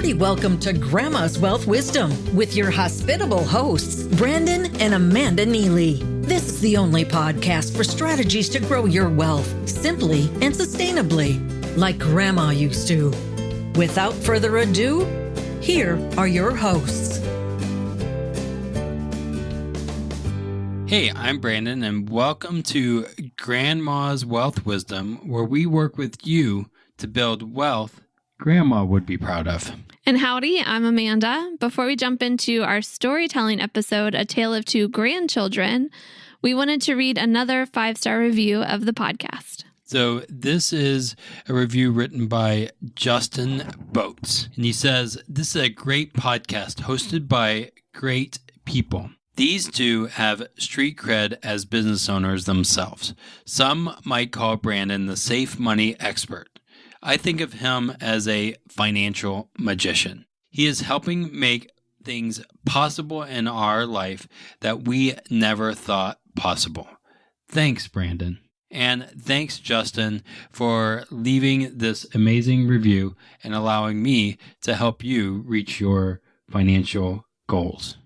hearty welcome to Grandma's Wealth Wisdom with your hospitable hosts, Brandon and Amanda Neely. This is the only podcast for strategies to grow your wealth simply and sustainably, like Grandma used to. Without further ado, here are your hosts. Hey, I'm Brandon, and welcome to Grandma's Wealth Wisdom, where we work with you to build wealth Grandma would be proud of. And howdy, I'm Amanda. Before we jump into our storytelling episode, A Tale of Two Grandchildren, we wanted to read another 5-star review of the podcast. So this is a review written by Justin Boats, and he says, "This is a great podcast hosted by great people. These two have street cred as business owners themselves. Some might call Brandon the safe money expert. I think of him as a financial magician. He is helping make things possible in our life that we never thought possible." Thanks, Brandon. And thanks, Justin, for leaving this amazing review and allowing me to help you reach your financial goals.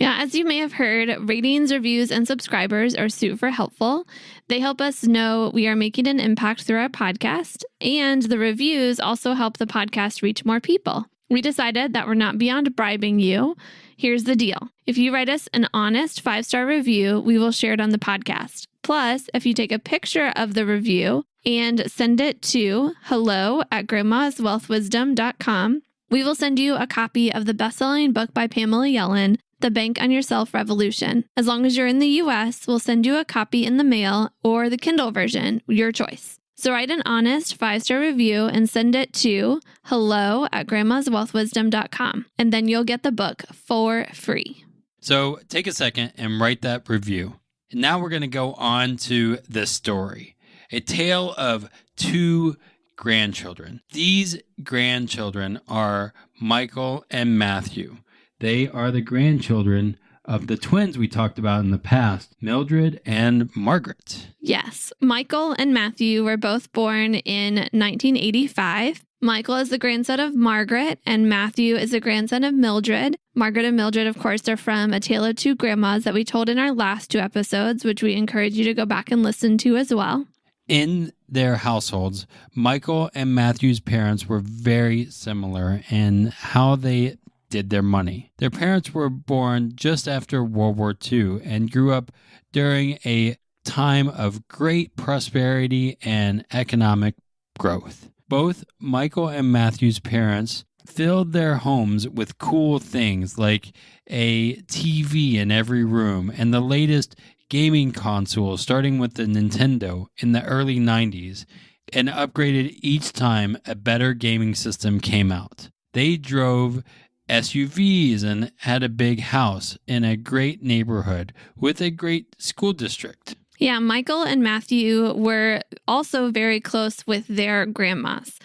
Yeah, as you may have heard, ratings, reviews, and subscribers are super helpful. They help us know we are making an impact through our podcast, and the reviews also help the podcast reach more people. We decided that we're not beyond bribing you. Here's the deal. If you write us an honest 5-star review, we will share it on the podcast. Plus, if you take a picture of the review and send it to hello@grandmaswealthwisdom.com, we will send you a copy of the best-selling book by Pamela Yellen, The Bank on Yourself Revolution. As long as you're in the US, we'll send you a copy in the mail or the Kindle version, your choice. So write an honest 5-star review and send it to hello@grandmaswealthwisdom.com, and then you'll get the book for free. So take a second and write that review. And now we're going to go on to this story. A tale of two grandchildren. These grandchildren are Michael and Matthew. They are the grandchildren of the twins we talked about in the past, Mildred and Margaret. Yes, Michael and Matthew were both born in 1985. Michael is the grandson of Margaret, and Matthew is the grandson of Mildred. Margaret and Mildred, of course, are from A Tale of Two Grandmas that we told in our last 2 episodes, which we encourage you to go back and listen to as well. In their households, Michael and Matthew's parents were very similar in how they did their money. Their parents were born just after World War II and grew up during a time of great prosperity and economic growth. Both Michael and Matthew's parents filled their homes with cool things like a TV in every room and the latest gaming console, starting with the Nintendo in the early 90s, and upgraded each time a better gaming system came out. They drove SUVs and had a big house in a great neighborhood with a great school district. Yeah, Michael and Matthew were also very close with their grandmas.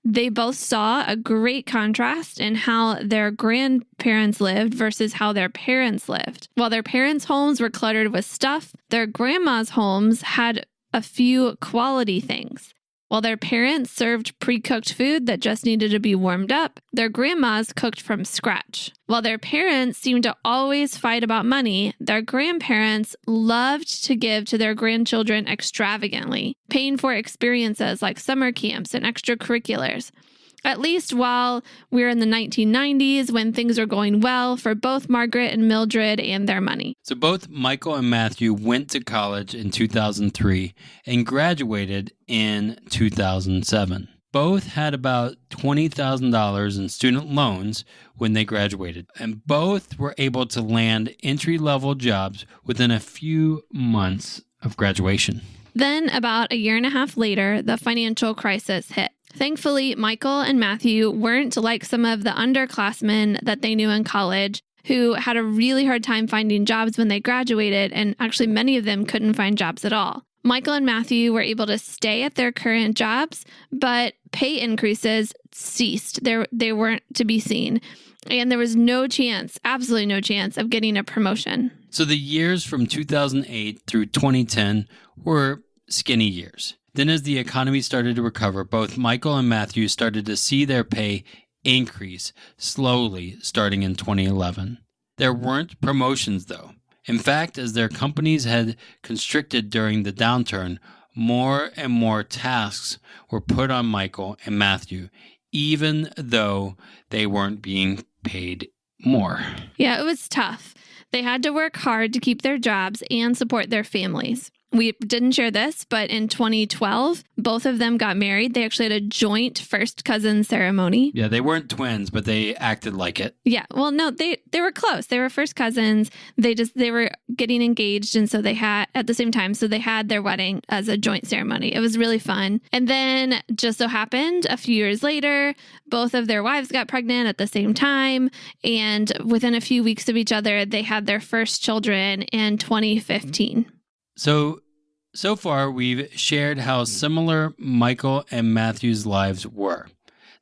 They both saw a great contrast in how their grandparents lived versus how their parents lived. While their parents' homes were cluttered with stuff, their grandma's homes had a few quality things. While their parents served pre-cooked food that just needed to be warmed up, their grandmas cooked from scratch. While their parents seemed to always fight about money, their grandparents loved to give to their grandchildren extravagantly, paying for experiences like summer camps and extracurriculars. At least while we're in the 1990s, when things are going well for both Margaret and Mildred and their money. So both Michael and Matthew went to college in 2003 and graduated in 2007. Both had about $20,000 in student loans when they graduated, and both were able to land entry-level jobs within a few months of graduation. Then, about a year and a half later, the financial crisis hit. Thankfully, Michael and Matthew weren't like some of the underclassmen that they knew in college who had a really hard time finding jobs when they graduated, and actually many of them couldn't find jobs at all. Michael and Matthew were able to stay at their current jobs, but pay increases ceased. They weren't to be seen. And there was no chance, absolutely no chance, of getting a promotion. So the years from 2008 through 2010 were skinny years. Then as the economy started to recover, both Michael and Matthew started to see their pay increase slowly starting in 2011. There weren't promotions, though. In fact, as their companies had constricted during the downturn, more and more tasks were put on Michael and Matthew, even though they weren't being paid more. Yeah, it was tough. They had to work hard to keep their jobs and support their families. We didn't share this, but in 2012, both of them got married. They actually had a joint first cousin ceremony. Yeah, they weren't twins, but they acted like it. Yeah, well, no, they were close. They were first cousins. They were getting engaged, and so they had at the same time. So they had their wedding as a joint ceremony. It was really fun. And then just so happened, a few years later, both of their wives got pregnant at the same time, and within a few weeks of each other, they had their first children in 2015. So far, we've shared how similar Michael and Matthew's lives were.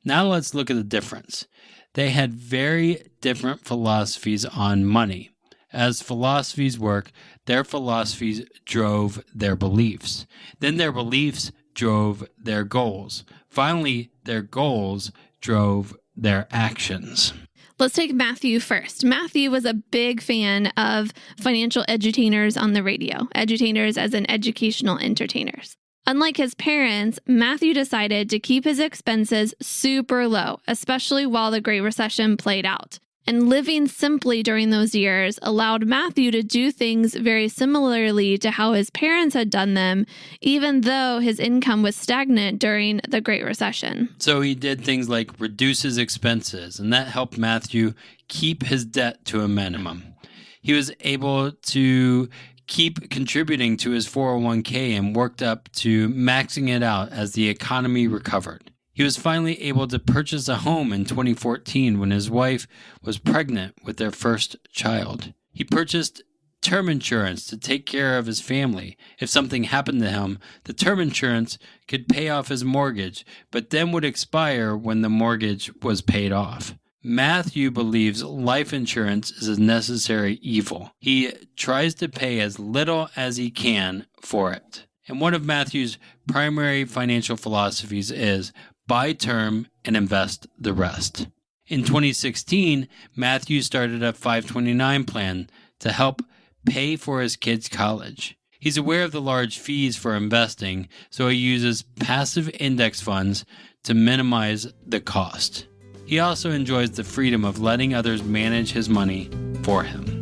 Now let's look at the difference. They had very different philosophies on money. As philosophies work, their philosophies drove their beliefs. Then their beliefs drove their goals. Finally, their goals drove their actions. Let's take Matthew first. Matthew was a big fan of financial edutainers on the radio, edutainers as in educational entertainers. Unlike his parents, Matthew decided to keep his expenses super low, especially while the Great Recession played out. And living simply during those years allowed Matthew to do things very similarly to how his parents had done them, even though his income was stagnant during the Great Recession. So he did things like reduce his expenses, and that helped Matthew keep his debt to a minimum. He was able to keep contributing to his 401k and worked up to maxing it out as the economy recovered. He was finally able to purchase a home in 2014 when his wife was pregnant with their first child. He purchased term insurance to take care of his family. If something happened to him, the term insurance could pay off his mortgage, but then would expire when the mortgage was paid off. Matthew believes life insurance is a necessary evil. He tries to pay as little as he can for it. And one of Matthew's primary financial philosophies is buy term and invest the rest. In 2016, Matthew started a 529 plan to help pay for his kids' college. He's aware of the large fees for investing, so he uses passive index funds to minimize the cost. He also enjoys the freedom of letting others manage his money for him.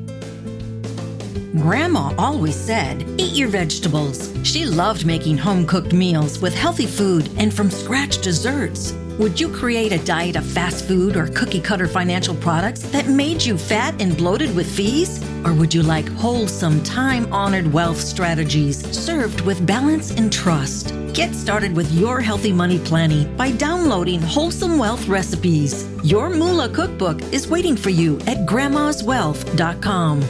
Grandma always said, eat your vegetables. She loved making home-cooked meals with healthy food and from-scratch desserts. Would you create a diet of fast food or cookie-cutter financial products that made you fat and bloated with fees? Or would you like wholesome, time-honored wealth strategies served with balance and trust? Get started with your healthy money planning by downloading Wholesome Wealth Recipes. Your Moolah cookbook is waiting for you at grandmaswealth.com.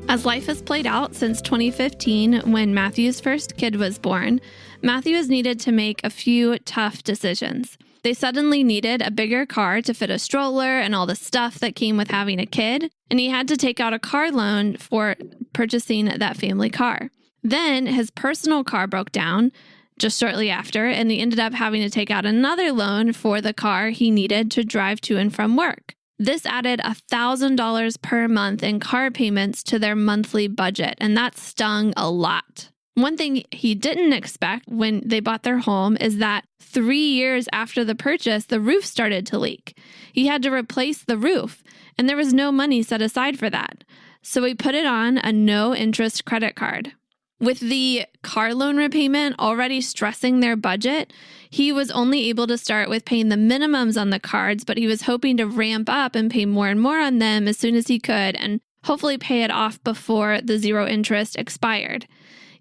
As life has played out since 2015, when Matthew's first kid was born, Matthew has needed to make a few tough decisions. They suddenly needed a bigger car to fit a stroller and all the stuff that came with having a kid, and he had to take out a car loan for purchasing that family car. Then his personal car broke down just shortly after, and he ended up having to take out another loan for the car he needed to drive to and from work. This added $1,000 per month in car payments to their monthly budget, and that stung a lot. One thing he didn't expect when they bought their home is that 3 years after the purchase, the roof started to leak. He had to replace the roof, and there was no money set aside for that. So he put it on a no-interest credit card. With the car loan repayment already stressing their budget, he was only able to start with paying the minimums on the cards, but he was hoping to ramp up and pay more and more on them as soon as he could and hopefully pay it off before the zero interest expired.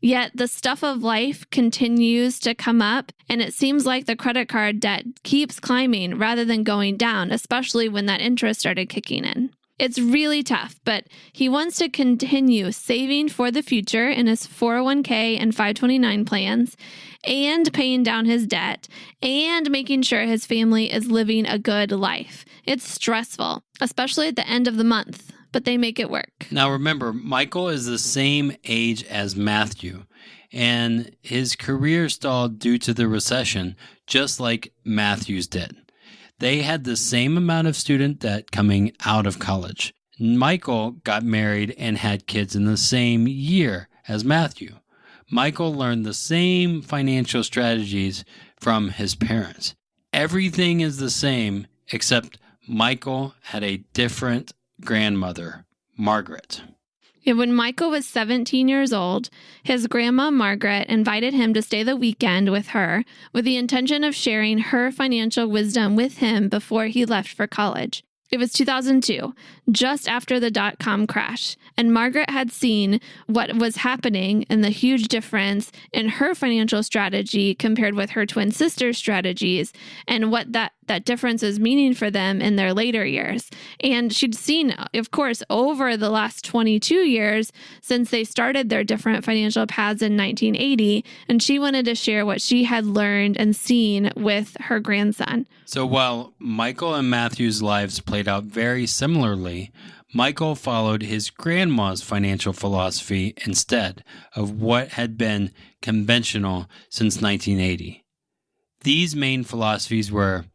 Yet the stuff of life continues to come up, and it seems like the credit card debt keeps climbing rather than going down, especially when that interest started kicking in. It's really tough, but he wants to continue saving for the future in his 401k and 529 plans and paying down his debt and making sure his family is living a good life. It's stressful, especially at the end of the month, but they make it work. Now remember, Michael is the same age as Matthew, and his career stalled due to the recession, just like Matthew's did. They had the same amount of student debt coming out of college. Michael got married and had kids in the same year as Matthew. Michael learned the same financial strategies from his parents. Everything is the same, except Michael had a different grandmother, Margaret. When Michael was 17 years old, his grandma Margaret invited him to stay the weekend with her with the intention of sharing her financial wisdom with him before he left for college. It was 2002, just after the dot-com crash, and Margaret had seen what was happening and the huge difference in her financial strategy compared with her twin sister's strategies and what that difference is meaning for them in their later years. And she'd seen, of course, over the last 22 years since they started their different financial paths in 1980, and she wanted to share what she had learned and seen with her grandson. So while Michael and Matthew's lives played out very similarly, Michael followed his grandma's financial philosophy instead of what had been conventional since 1980. These main philosophies were: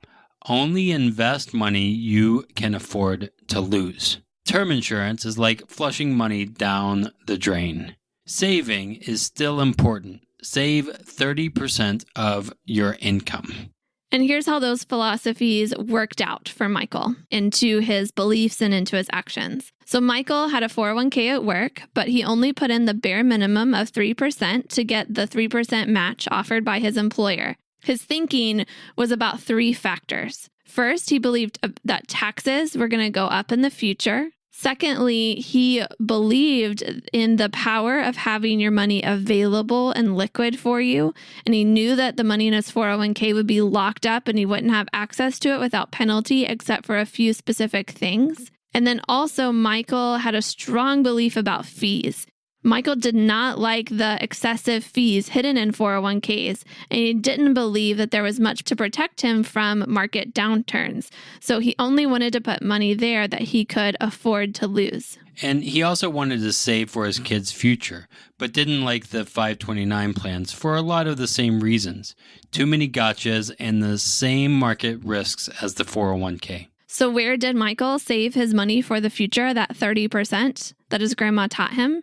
only invest money you can afford to lose. Term insurance is like flushing money down the drain. Saving is still important. Save 30% of your income. And here's how those philosophies worked out for Michael into his beliefs and into his actions. So Michael had a 401k at work, but he only put in the bare minimum of 3% to get the 3% match offered by his employer. His thinking was about three factors. First, he believed that taxes were going to go up in the future. Secondly, he believed in the power of having your money available and liquid for you. And he knew that the money in his 401k would be locked up and he wouldn't have access to it without penalty, except for a few specific things. And then also, Michael had a strong belief about fees. Michael did not like the excessive fees hidden in 401ks, and he didn't believe that there was much to protect him from market downturns. So he only wanted to put money there that he could afford to lose. And he also wanted to save for his kids' future, but didn't like the 529 plans for a lot of the same reasons. Too many gotchas and the same market risks as the 401k. So where did Michael save his money for the future, that 30% that his grandma taught him?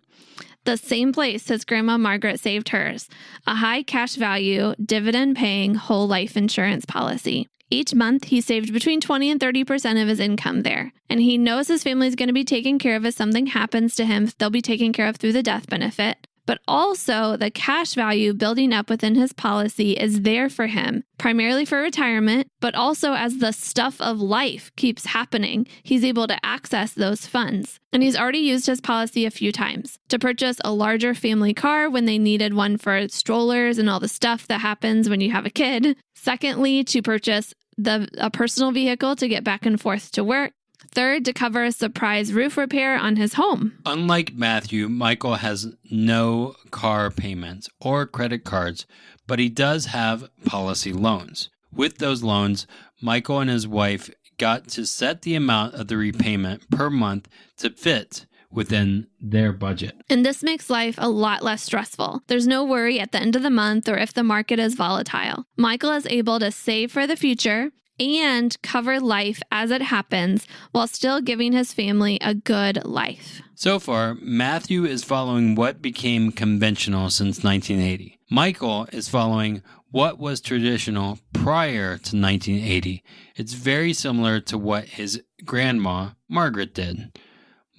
The same place his Grandma Margaret saved hers, a high cash value, dividend-paying whole life insurance policy. Each month, he saved between 20 and 30% of his income there. And he knows his family is going to be taken care of if something happens to him. They'll be taken care of through the death benefit. But also, the cash value building up within his policy is there for him, primarily for retirement, but also as the stuff of life keeps happening, he's able to access those funds. And he's already used his policy a few times to purchase a larger family car when they needed one for strollers and all the stuff that happens when you have a kid. Secondly, to purchase a personal vehicle to get back and forth to work. Third, to cover a surprise roof repair on his home. Unlike Matthew, Michael has no car payments or credit cards, but he does have policy loans. With those loans, Michael and his wife got to set the amount of the repayment per month to fit within their budget. And this makes life a lot less stressful. There's no worry at the end of the month or if the market is volatile. Michael is able to save for the future and cover life as it happens while still giving his family a good life. So far, Matthew is following what became conventional since 1980. Michael is following what was traditional prior to 1980. It's very similar to what his grandma, Margaret, did.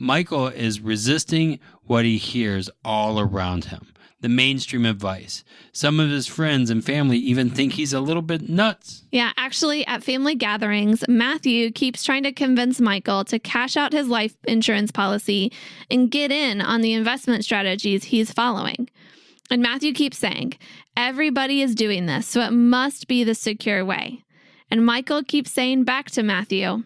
Michael is resisting what he hears all around him, the mainstream advice. Some of his friends and family even think he's a little bit nuts. Yeah, actually, at family gatherings, Matthew keeps trying to convince Michael to cash out his life insurance policy and get in on the investment strategies he's following. And Matthew keeps saying, everybody is doing this, so it must be the secure way. And Michael keeps saying back to Matthew,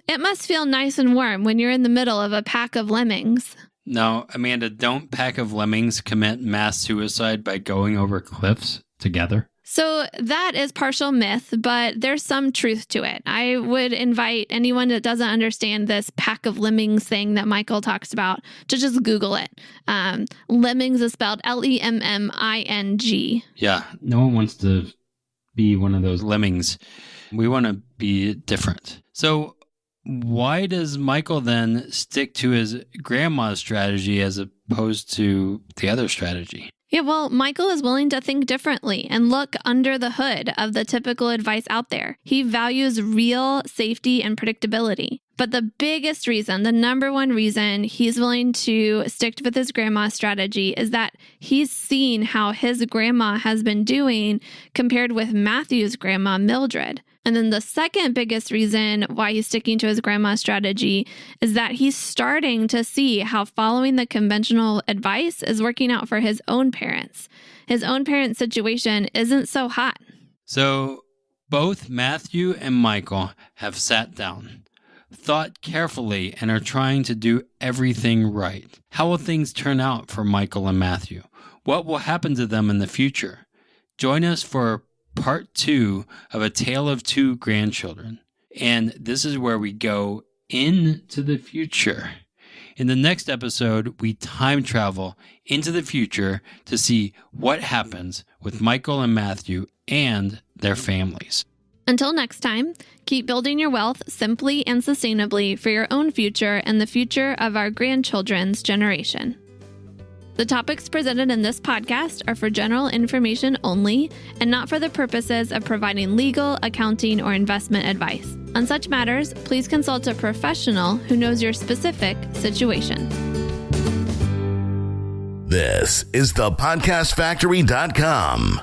it must feel nice and warm when you're in the middle of a pack of lemmings. No, Amanda, don't pack of lemmings commit mass suicide by going over cliffs together? So that is partial myth, but there's some truth to it. I would invite anyone that doesn't understand this pack of lemmings thing that Michael talks about to just Google it. Lemmings is spelled Lemming. Yeah, no one wants to be one of those lemmings. We want to be different. So why does Michael then stick to his grandma's strategy as opposed to the other strategy? Yeah, well, Michael is willing to think differently and look under the hood of the typical advice out there. He values real safety and predictability. But the biggest reason, the number one reason he's willing to stick with his grandma strategy is that he's seen how his grandma has been doing compared with Matthew's grandma, Mildred. And then the second biggest reason why he's sticking to his grandma strategy is that he's starting to see how following the conventional advice is working out for his own parents. His own parents' situation isn't so hot. So both Matthew and Michael have sat down, thought carefully, and are trying to do everything right. How will things turn out for Michael and Matthew? What will happen to them in the future? Join us for part 2 of A Tale of Two Grandchildren. And this is where we go into the future. In the next episode, we time travel into the future to see what happens with Michael and Matthew and their families. Until next time, keep building your wealth simply and sustainably for your own future and the future of our grandchildren's generation. The topics presented in this podcast are for general information only and not for the purposes of providing legal, accounting, or investment advice. On such matters, please consult a professional who knows your specific situation. This is thepodcastfactory.com.